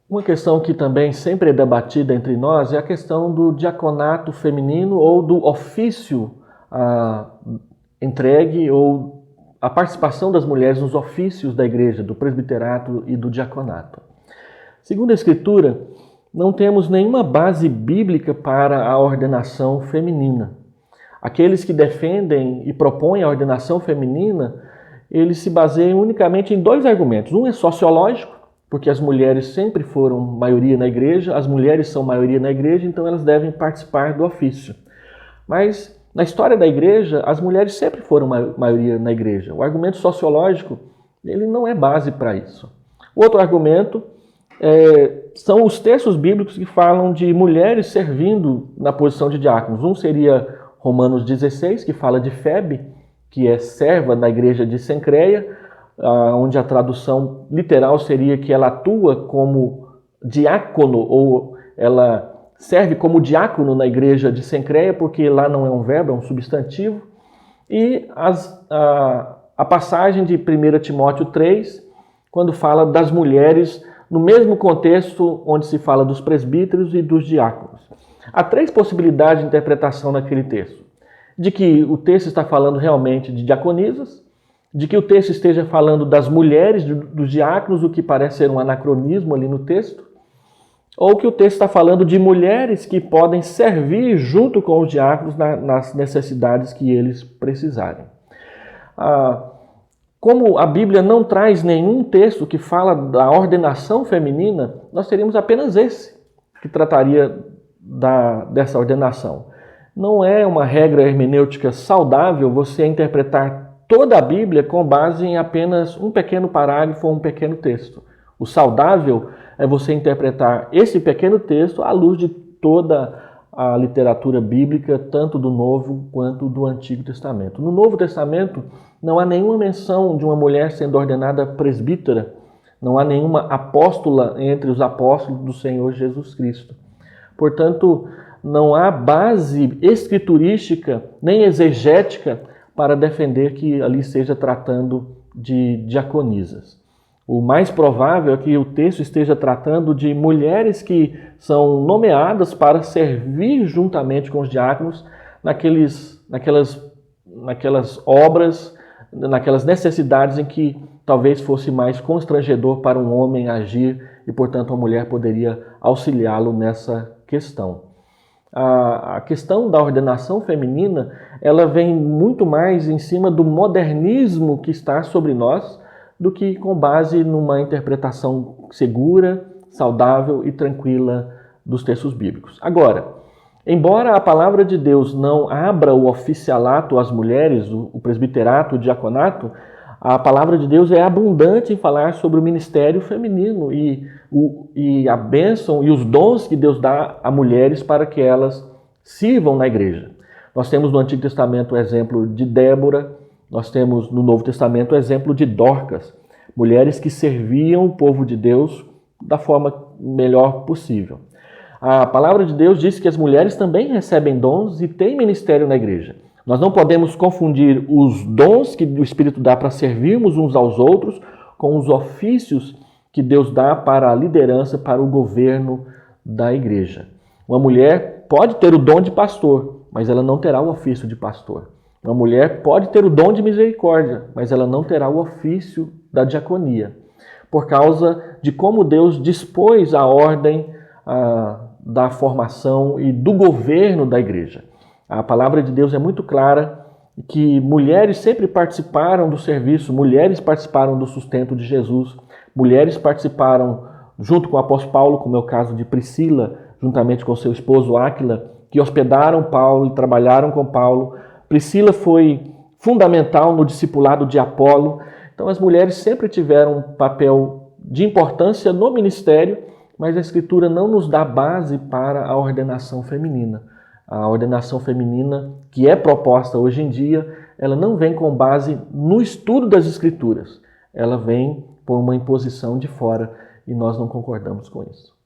Uma questão que também sempre é debatida entre nós é a questão do diaconato feminino ou do ofício entregue ou a participação das mulheres nos ofícios da igreja, do presbiterato e do diaconato. Segundo a Escritura, não temos nenhuma base bíblica para a ordenação feminina. Aqueles que defendem e propõem a ordenação feminina, eles se baseiam unicamente em dois argumentos. Um é sociológico, porque as mulheres sempre foram maioria na igreja, as mulheres são maioria na igreja, então elas devem participar do ofício. Mas na história da igreja, as mulheres sempre foram maioria na igreja. O argumento sociológico, ele não é base para isso. O outro argumento são os textos bíblicos que falam de mulheres servindo na posição de diáconos. Um seria Romanos 16, que fala de Febe, que é serva na igreja de Cencreia, onde a tradução literal seria que ela atua como diácono, ou ela serve como diácono na igreja de Cencreia, porque lá não é um verbo, é um substantivo. E a passagem de 1 Timóteo 3, quando fala das mulheres, no mesmo contexto onde se fala dos presbíteros e dos diáconos. Há três possibilidades de interpretação naquele texto. De que o texto está falando realmente de diaconisas, de que o texto esteja falando das mulheres, dos diáconos, o que parece ser um anacronismo ali no texto, ou que o texto está falando de mulheres que podem servir junto com os diáconos nas necessidades que eles precisarem. Como a Bíblia não traz nenhum texto que fala da ordenação feminina, nós teríamos apenas esse, que trataria dessa ordenação. Não é uma regra hermenêutica saudável você interpretar toda a Bíblia com base em apenas um pequeno parágrafo ou um pequeno texto. O saudável é você interpretar esse pequeno texto à luz de toda a literatura bíblica, tanto do Novo quanto do Antigo Testamento. No Novo Testamento não há nenhuma menção de uma mulher sendo ordenada presbítera, não há nenhuma apóstola entre os apóstolos do Senhor Jesus Cristo. Portanto, não há base escriturística nem exegética para defender que ali esteja tratando de diaconisas. O mais provável é que o texto esteja tratando de mulheres que são nomeadas para servir juntamente com os diáconos naquelas obras, naquelas necessidades em que talvez fosse mais constrangedor para um homem agir e, portanto, a mulher poderia auxiliá-lo nessa questão. A questão da ordenação feminina, ela vem muito mais em cima do modernismo que está sobre nós do que com base numa interpretação segura, saudável e tranquila dos textos bíblicos. Agora, embora a palavra de Deus não abra o oficialato às mulheres, o presbiterato, o diaconato, a palavra de Deus é abundante em falar sobre o ministério feminino e a bênção e os dons que Deus dá a mulheres para que elas sirvam na igreja. Nós temos no Antigo Testamento o exemplo de Débora, nós temos no Novo Testamento o exemplo de Dorcas, mulheres que serviam o povo de Deus da forma melhor possível. A palavra de Deus diz que as mulheres também recebem dons e têm ministério na igreja. Nós não podemos confundir os dons que o Espírito dá para servirmos uns aos outros com os ofícios que Deus dá para a liderança, para o governo da igreja. Uma mulher pode ter o dom de pastor, mas ela não terá o ofício de pastor. Uma mulher pode ter o dom de misericórdia, mas ela não terá o ofício da diaconia, por causa de como Deus dispôs a ordem da formação e do governo da igreja. A palavra de Deus é muito clara que mulheres sempre participaram do serviço, mulheres participaram do sustento de Jesus, mulheres participaram junto com o apóstolo Paulo, como é o caso de Priscila, juntamente com seu esposo Áquila, que hospedaram Paulo e trabalharam com Paulo. Priscila foi fundamental no discipulado de Apolo. Então as mulheres sempre tiveram um papel de importância no ministério, mas a Escritura não nos dá base para a ordenação feminina. A ordenação feminina que é proposta hoje em dia, ela não vem com base no estudo das Escrituras. Ela vem por uma imposição de fora e nós não concordamos com isso.